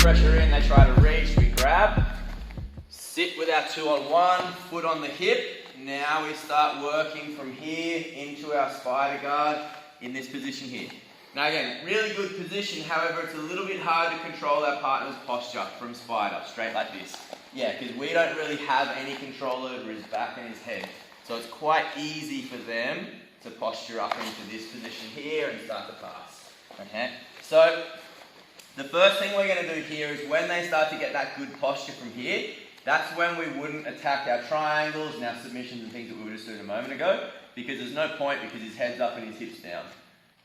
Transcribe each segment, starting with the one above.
pressure in, they try to reach, we grab. Sit with our 2-on-1, foot on the hip. Now we start working from here into our spider guard in this position here. Now again, really good position, however it's a little bit hard to control our partner's posture from spider, straight like this. Yeah, because we don't really have any control over his back and his head. So it's quite easy for them to posture up into this position here and start to pass. Okay, so the first thing we're going to do here is when they start to get that good posture from here, that's when we wouldn't attack our triangles and our submissions and things that we were just doing a moment ago, because there's no point because his head's up and his hips down.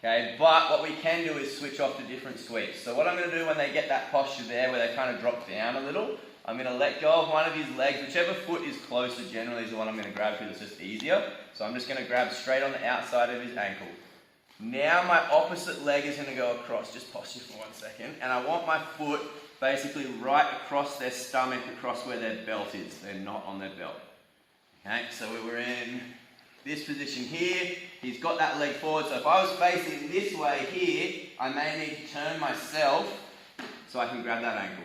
Okay, but what we can do is switch off to different sweeps. So what I'm going to do when they get that posture there where they kind of drop down a little, I'm going to let go of one of his legs. Whichever foot is closer generally is the one I'm going to grab because it's just easier. So I'm just going to grab straight on the outside of his ankle. Now my opposite leg is going to go across, just posture for 1 second, and I want my foot basically right across their stomach, across where their belt is. They're not on their belt. Okay, so we were in this position here. He's got that leg forward, so if I was facing this way here, I may need to turn myself so I can grab that ankle.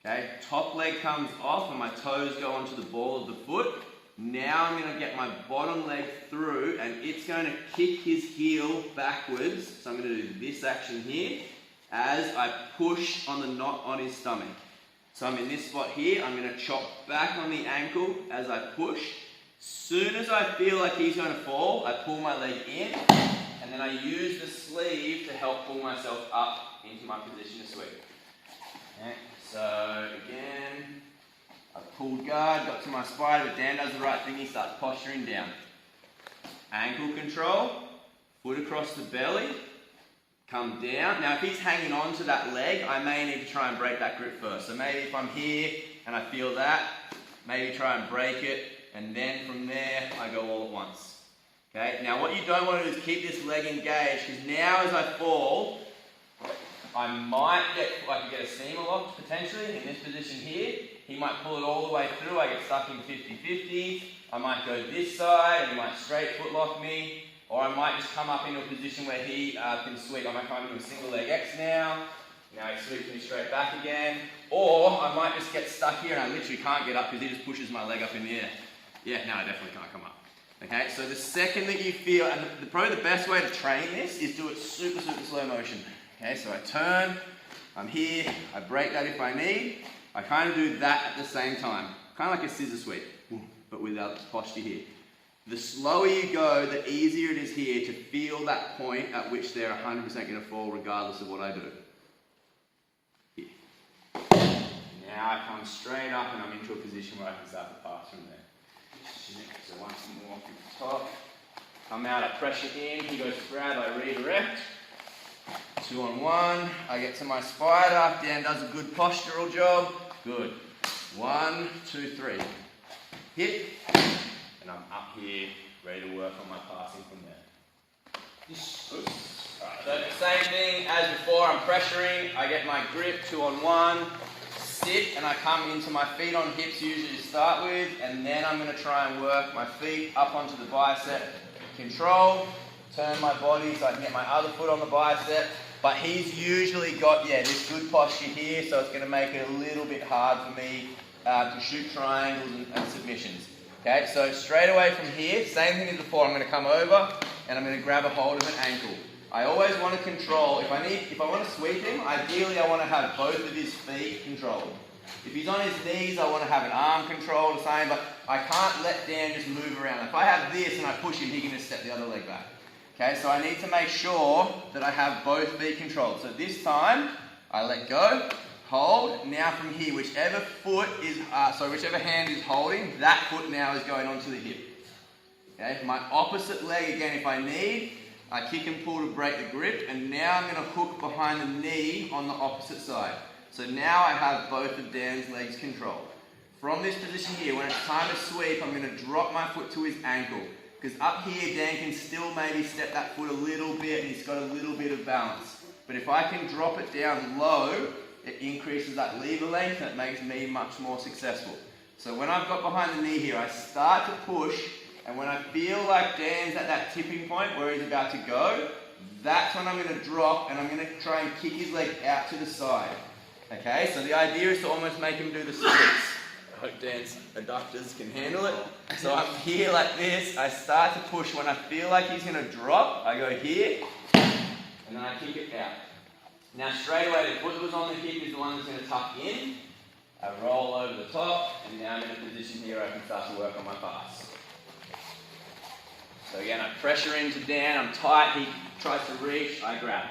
Okay, top leg comes off and my toes go onto the ball of the foot. Now I'm going to get my bottom leg through and it's going to kick his heel backwards. So I'm going to do this action here as I push on the knot on his stomach. So I'm in this spot here. I'm going to chop back on the ankle as I push. Soon as I feel like he's going to fall, I pull my leg in and then I use the sleeve to help pull myself up into my position to sweep. Okay, so again, I pulled guard, got to my spider, but Dan does the right thing, he starts posturing down. Ankle control, foot across the belly, come down. Now if he's hanging on to that leg, I may need to try and break that grip first. So maybe if I'm here and I feel that, maybe try and break it, and then from there, I go all at once. Okay, now what you don't want to do is keep this leg engaged, because now as I fall, I could get a seam locked potentially in this position here. He might pull it all the way through, I get stuck in 50-50. I might go this side and he might straight foot lock me. Or I might just come up into a position where he can sweep. I might come into a single leg X now. Now he sweeps me straight back again. Or I might just get stuck here and I literally can't get up because he just pushes my leg up in the air. Yeah, no, I definitely can't come up. Okay, so the second that you feel, and probably the best way to train this is do it super, super slow motion. Okay, so I turn, I'm here, I break that if I need. I kind of do that at the same time. Kind of like a scissor sweep, but without posture here. The slower you go, the easier it is here to feel that point at which they're 100% going to fall regardless of what I do. Here. Now I come straight up and I'm into a position where I can start to pass from there. So once more from the top. Come out, I pressure in, he goes grab, I redirect. 2-on-1, I get to my spider, Dan does a good postural job. Good. 1, 2, 3. Hit. And I'm up here, ready to work on my passing from there. Alright, so same thing as before, I'm pressuring, I get my grip, 2-on-1, sit, and I come into my feet on hips usually to start with, and then I'm going to try and work my feet up onto the bicep. Control, turn my body so I can get my other foot on the bicep, but he's usually got, this good posture here, so it's going to make it a little bit hard for me to shoot triangles and submissions. Okay, so straight away from here, same thing as before, I'm going to come over and I'm going to grab a hold of an ankle. I always want to control, if I want to sweep him, ideally I want to have both of his feet controlled. If he's on his knees, I want to have an arm controlled or something, but I can't let Dan just move around. If I have this and I push him, he can just step the other leg back. Okay, so I need to make sure that I have both feet controlled. So this time, I let go, hold. Now from here, whichever hand is holding, that foot now is going onto the hip. Okay, my opposite leg again, if I need, I kick and pull to break the grip, and now I'm going to hook behind the knee on the opposite side. So now I have both of Dan's legs controlled. From this position here, when it's time to sweep, I'm going to drop my foot to his ankle. Because up here, Dan can still maybe step that foot a little bit and he's got a little bit of balance. But if I can drop it down low, it increases that lever length and it makes me much more successful. So when I've got behind the knee here, I start to push, and when I feel like Dan's at that tipping point where he's about to go, that's when I'm going to drop and I'm going to try and kick his leg out to the side. Okay, so the idea is to almost make him do the splits. I hope Dan's adductors can handle it. So I'm here like this, I start to push. When I feel like he's going to drop, I go here, and then I kick it out. Now straight away, the foot that was on the hip is the one that's going to tuck in. I roll over the top, and now I'm in a position here I can start to work on my pass. So again, I pressure into Dan, I'm tight, he tries to reach, I grab.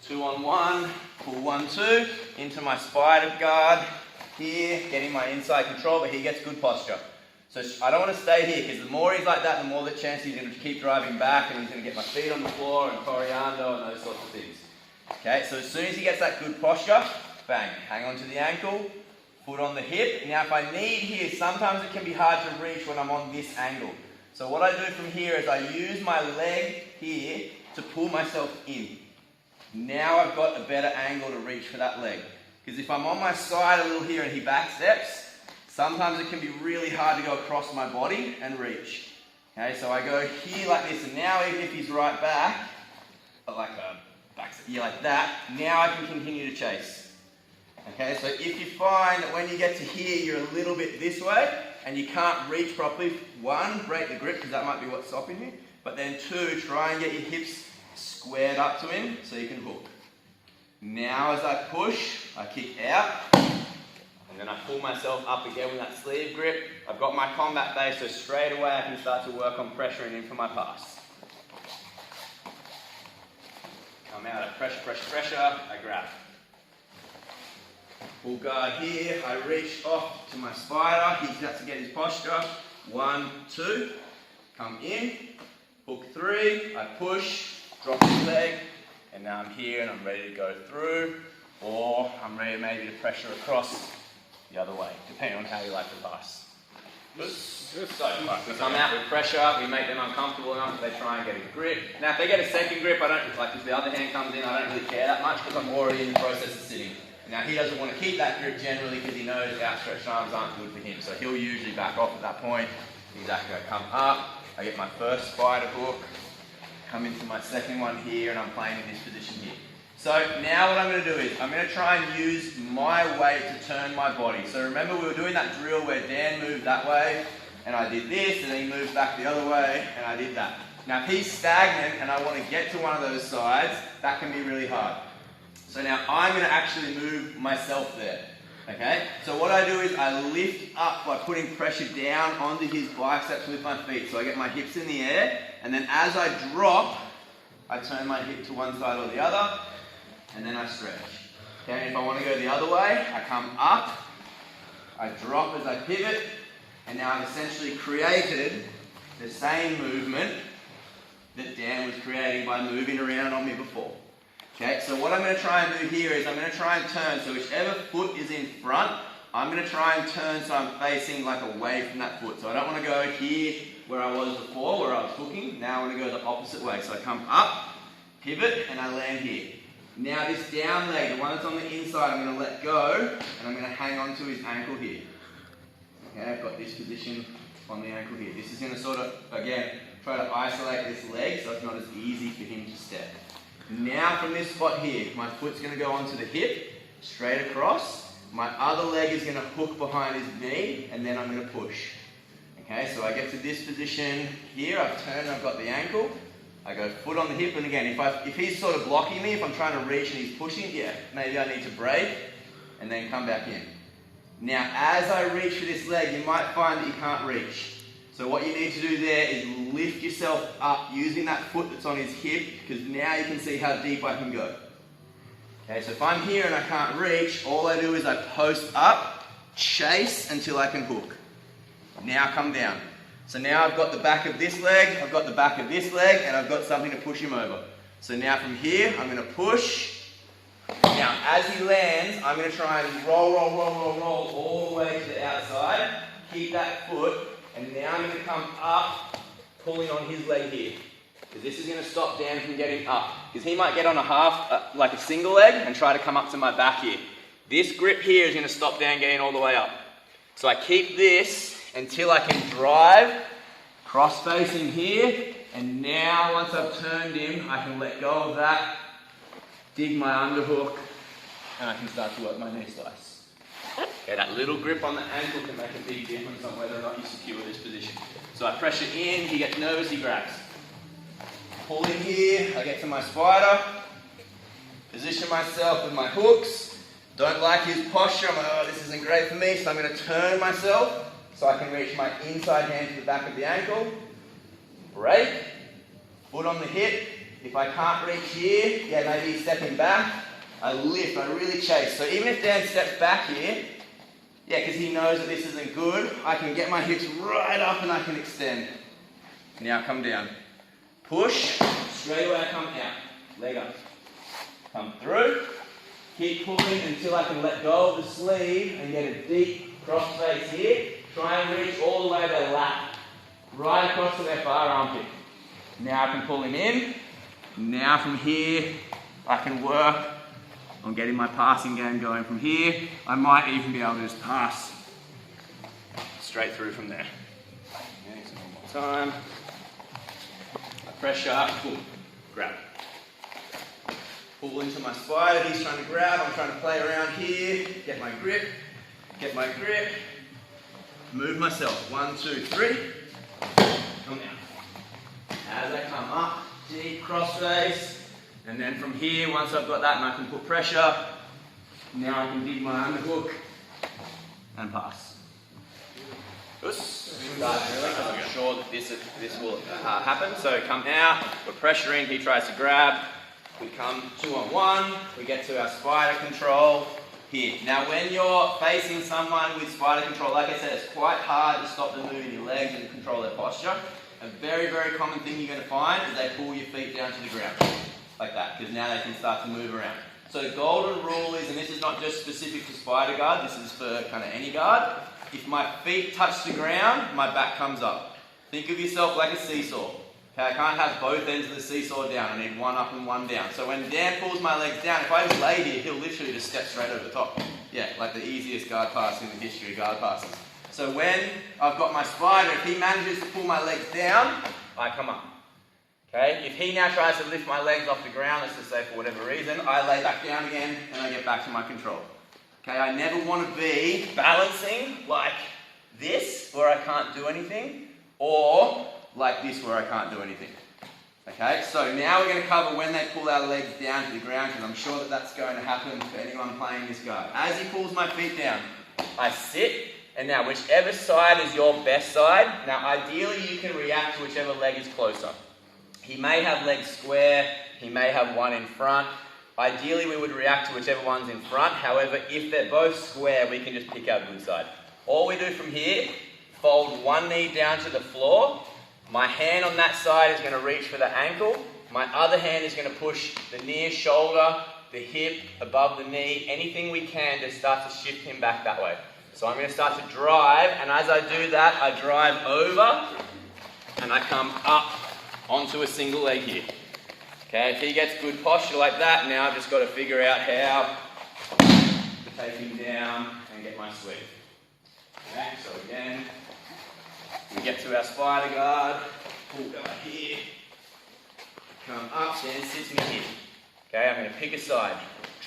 2 on 1, pull 1, 2, into my spider guard here, getting my inside control, but he gets good posture. So I don't want to stay here, because the more he's like that, the more the chance he's going to keep driving back, and he's going to get my feet on the floor, and coriander, and those sorts of things. Okay, so as soon as he gets that good posture, bang, hang on to the ankle, foot on the hip. Now if I need here, sometimes it can be hard to reach when I'm on this angle. So what I do from here is I use my leg here to pull myself in. Now I've got a better angle to reach for that leg. Because if I'm on my side a little here and he back steps, sometimes it can be really hard to go across my body and reach. Okay, so I go here like this, and now even if he's right back, like a back step, yeah, like that, now I can continue to chase. Okay, so if you find that when you get to here, you're a little bit this way, and you can't reach properly, 1, break the grip, because that might be what's stopping you. But then 2, try and get your hips squared up to him so you can hook. Now as I push, I kick out, and then I pull myself up again with that sleeve grip. I've got my combat base, so straight away I can start to work on pressuring in for my pass. Come out, I pressure, pressure, pressure, I grab. Full guard here, I reach off to my spider, he starts to get his posture. 1, 2, come in, hook 3, I push, drop his leg, and now I'm here and I'm ready to go through, or I'm ready maybe to pressure across the other way, depending on how you like to pass. So, we come out with pressure, we make them uncomfortable enough that they try and get a grip. Now if they get a second grip, I don't, like if the other hand comes in, I don't really care that much because I'm already in the process of sitting. Now he doesn't want to keep that grip generally because he knows outstretched arms aren't good for him. So he'll usually back off at that point. He's actually going to come up. I get my first spider hook, come into my second one here, and I'm playing in this position here. So now what I'm going to do is I'm going to try and use my weight to turn my body. So remember we were doing that drill where Dan moved that way, and I did this, and then he moved back the other way, and I did that. Now if he's stagnant and I want to get to one of those sides, that can be really hard. So now I'm going to actually move myself there, okay? So what I do is I lift up by putting pressure down onto his biceps with my feet. So I get my hips in the air, and then as I drop, I turn my hip to one side or the other, and then I stretch. Okay, and if I want to go the other way, I come up, I drop as I pivot, and now I've essentially created the same movement that Dan was creating by moving around on me before. Okay, so what I'm going to try and do here is I'm going to try and turn, so whichever foot is in front, I'm going to try and turn so I'm facing like away from that foot. So I don't want to go here where I was before, where I was hooking. Now I want to go the opposite way. So I come up, pivot, and I land here. Now this down leg, the one that's on the inside, I'm going to let go, and I'm going to hang on to his ankle here. Okay, I've got this position on the ankle here. This is going to sort of, again, try to isolate this leg so it's not as easy for him to step. Now from this spot here, my foot's going to go onto the hip, straight across. My other leg is going to hook behind his knee, and then I'm going to push. Okay, so I get to this position here, I've turned, I've got the ankle. I go foot on the hip, and again, if he's sort of blocking me, if I'm trying to reach and he's pushing, yeah, maybe I need to break and then come back in. Now, as I reach for this leg, you might find that you can't reach. So what you need to do there is lift yourself up using that foot that's on his hip, because now you can see how deep I can go. Okay, so if I'm here and I can't reach, all I do is I post up, chase until I can hook. Now come down. So now I've got the back of this leg, I've got the back of this leg, and I've got something to push him over. So now from here, I'm going to push. Now as he lands, I'm going to try and roll all the way to the outside. Keep that foot. And now I'm going to come up, pulling on his leg here. Because this is going to stop Dan from getting up. Because he might get on a half, like a single leg, and try to come up to my back here. This grip here is going to stop Dan getting all the way up. So I keep this until I can drive, cross-facing here, and now once I've turned him, I can let go of that, dig my underhook, and I can start to work my knee slice. Okay, that little grip on the ankle can make a big difference on whether or not you secure this position. So I pressure in, he gets nervous, he grabs. Pull in here, I get to my spider, position myself with my hooks. Don't like his posture, I'm like, oh, this isn't great for me, so I'm going to turn myself so I can reach my inside hand to the back of the ankle. Break, foot on the hip. If I can't reach here, yeah, maybe stepping back, I lift, I really chase. So even if Dan steps back here, yeah, because he knows that this isn't good, I can get my hips right up and I can extend. Now come down. Push, straight away I come out. Leg up. Come through. Keep pulling until I can let go of the sleeve and get a deep cross face here. Try and reach all the way to their lap. Right across to their far armpit. Now I can pull him in. Now from here, I can work on getting my passing game going from here. I might even be able to just pass straight through from there. Okay, so one more time. Pressure, boom, grab. Pull into my spider, he's trying to grab, I'm trying to play around here, get my grip, move myself, 1, 2, 3, come down. As I come up, deep cross face, and then from here, once I've got that and I can put pressure, now I can dig my underhook and pass. I'm sure that this will happen. So come out, we're pressuring, he tries to grab, we come 2-on-1, we get to our spider control here. Now when you're facing someone with spider control, like I said, it's quite hard to stop them moving your legs and control their posture. A very, very common thing you're going to find is they pull your feet down to the ground, like that, because now they can start to move around. So the golden rule is, and this is not just specific to spider guard, this is for kind of any guard, if my feet touch the ground, my back comes up. Think of yourself like a seesaw. Okay, I can't have both ends of the seesaw down. I need one up and one down. So when Dan pulls my legs down, if I just lay here, he'll literally just step straight over the top. Yeah, like the easiest guard pass in the history of guard passes. So when I've got my spider, if he manages to pull my legs down, I come up. Okay, if he now tries to lift my legs off the ground, let's just say for whatever reason, I lay back down again and I get back to my control. Okay, I never want to be balancing like this, where I can't do anything, or like this, where I can't do anything. Okay, so now we're going to cover when they pull our legs down to the ground, because I'm sure that that's going to happen for anyone playing this guard. As he pulls my feet down, I sit, and now whichever side is your best side, now ideally you can react to whichever leg is closer. He may have legs square, he may have one in front. Ideally, we would react to whichever one's in front. However, if they're both square, we can just pick our good side. All we do from here, fold one knee down to the floor. My hand on that side is going to reach for the ankle. My other hand is going to push the near shoulder, the hip, above the knee, anything we can to start to shift him back that way. So I'm going to start to drive, and as I do that, I drive over, and I come up onto a single leg here. Okay, if he gets good posture like that, now I've just got to figure out how to take him down and get my sweep. Okay, so again, we get to our spider guard, pull guard here, come up, Dan sits me here. Okay, I'm going to pick a side,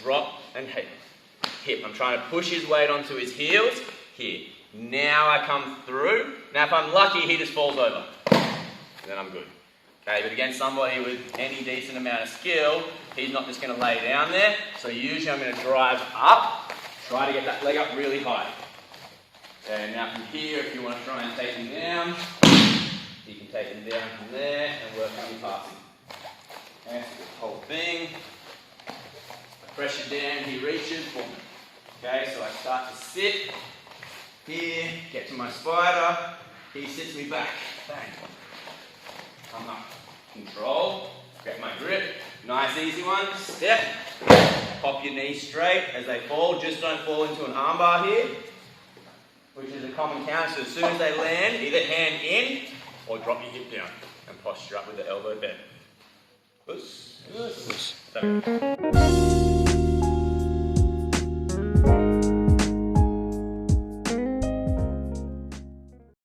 drop and hip. I'm trying to push his weight onto his heels, here. Now I come through. Now if I'm lucky, he just falls over. Then I'm good. Okay, but against somebody with any decent amount of skill, he's not just going to lay down there. So usually I'm going to drive up, try to get that leg up really high. And now from here, if you want to try and take him down, you can take him down from there and work on your passing. Okay, so the whole thing. Pressure down, he reaches, boom. Okay, so I start to sit here, get to my spider, he sits me back, bang. Come up, control, get my grip, nice easy one, step, pop your knees straight as they fall, just don't fall into an armbar here, which is a common counter, so as soon as they land, either hand in, or drop your hip down, and posture up with the elbow bent. Push.